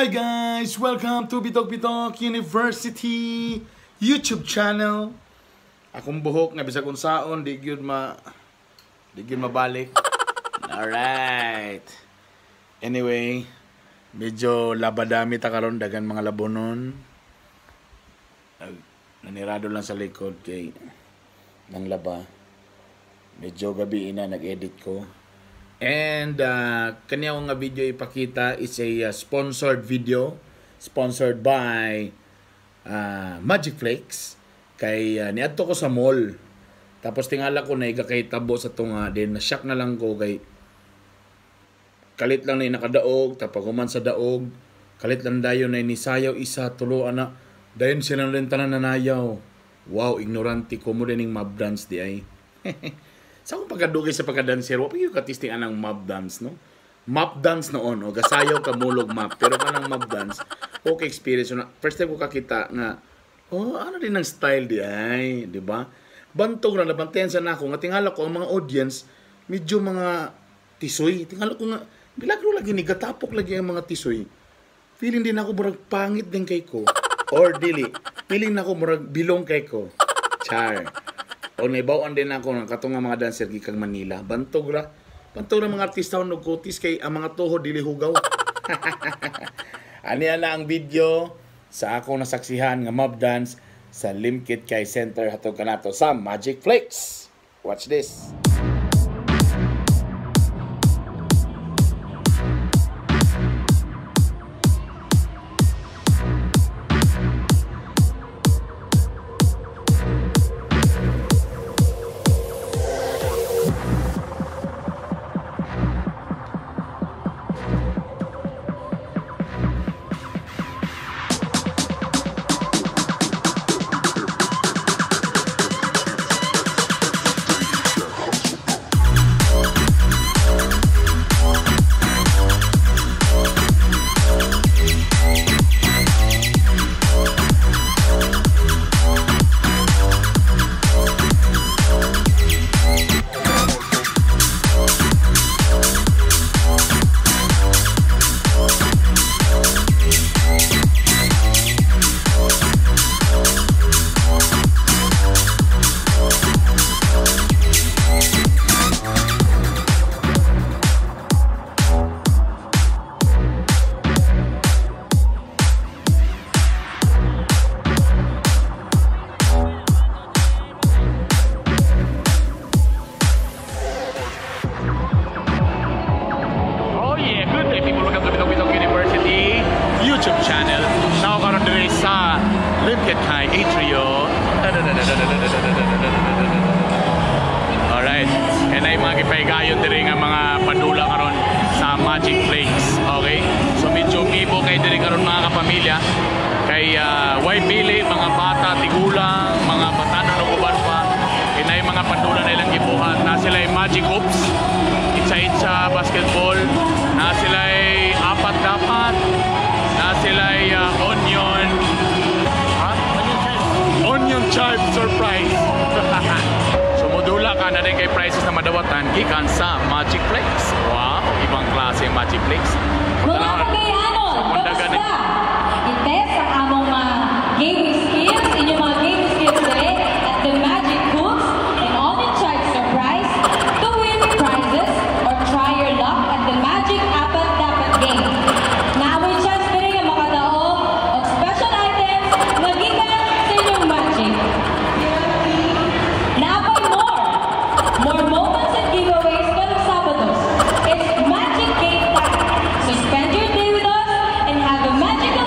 Hi guys! Welcome to Bitokbitok University YouTube channel. Akong buhok nga bisag kung saon di gyud mabalik. Alright. Anyway, medyo labadami ta karon, dagan mga labonon. Nanirado lang sa likod kay nang laba. Medyo gabi na nag-edit ko. And kanya nga video ipakita is a sponsored video sponsored by Magic Flakes. Kay niadto ko sa mall. Tapos tingala ko na kay tabo sa tunga, then na-shock na lang ko kay kalit lang na nakadaog, tapos kuman sa daog, kalit lang dayon na inisayaw isa tulo ana. Dayon sila lang tanan nanayaw. Wow, ignorante ko mo dining mob dance di ay. Sa akong pagkadugay sa pagkadanser, wapag yung katisting anang mob dance, no? Map dance noon, o gasayaw ka mulog map. Pero kanang mob dance, okay experience. First time ko kakita nga, ano din ang style di ay, di ba? Bantog na, nabantayan sa nako, nga tingala ko, ang mga audience, medyo mga tisoy. Tingala ko nga, bilagro lagi ni, gatapok lagi ang mga tisoy. Feeling din ako, murag pangit din kay ko. Or dili, feeling na ako, murag bilong kay ko. Char. O naibawaan din ako ng katong mga dancer gikang Manila. Bantog ra mga artista og kutis kay ang mga tuhod dili hugaw. Aniya na ang video sa ako nasaksihan nga mob dance sa Limketkai Center hatod kanato sa Magic Flakes. Watch this. YouTube channel. Now karon diri sa Limketkai Atrio. Alright. And ay mga gipaygayon diri nga mga padula karon sa Magic Flakes. Okay? So medyo mibo kay diri karon mga kapamilya. Kay way pili mga bata, tigulang, mga batanon ug uban pa. Inay mga padula na ilang gibuhat. Na sila ay Magic Hoops, itsa-itsa basketball, na sila ay apat-dapat, na sila ay onion chive surprise. So modula ka na rin kay prices na madawatan gikan sa Magic Flakes. Wow, ibang klase Magic Flakes. Mga Pagayano, kamusta? I-test ang among gaming skills, inyong mga gaming skills today at the Magic Hoops and onion chive surprise to win prizes or try your luck at the Magic Apat-Dapat game. Now we just bidding ang makadaog of special items na gikan sa inyong Magic. Now for more moments and giveaways karong Sabados. It's Magic Game Time. So spend your day with us and have a magical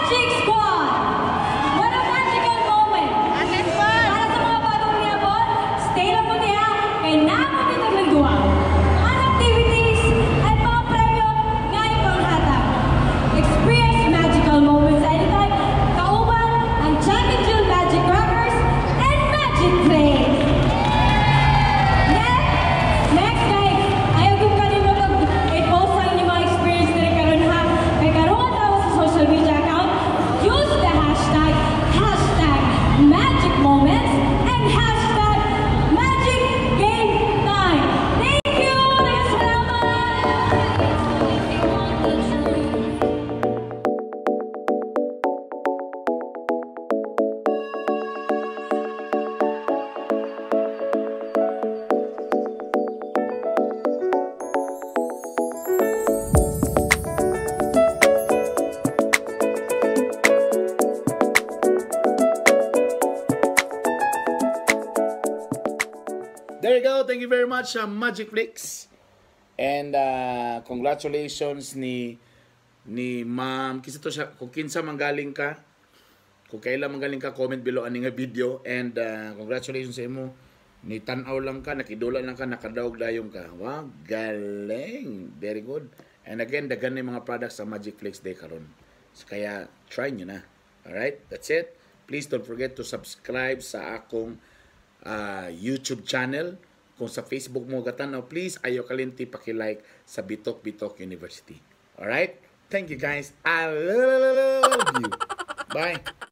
Magic Squad! What a magical moment! Para sa mga bagong niyabot, stay lang po niya kay namin ito ng duwa. Ang activities at mga premyo ngayon pang hatap. Experience magical moments anytime. Kauban ang Jack and Jill Magic Crackers and Magic Flakes. Next guys, ayaw kong kalimutan i-post ang inyong mga experience na rin karon ha. Kay karoon tayo sa social media account. Use the hashtag Magic Moments and hashtag Magic Game Time. Thank you! There you go. Thank you very much, Magic Flakes. And congratulations ni Ma'am. Kisa to siya, kung kinsa manggaling ka, kung kailan manggaling ka, comment below ani nga video. And congratulations sa imo. Ni tanaw lang ka, nakidula lang ka, nakadawog dayong ka. Wow, galing. Very good. And again, dagan ni mga products sa Magic Flakes Day karon. So, kaya try nyo na. Alright, that's it. Please don't forget to subscribe sa akong YouTube channel. Kung sa Facebook mo gatanaw, please ayaw kalinti paki-like sa Bitokbitok University. Alright? Thank you guys. I love you. Bye.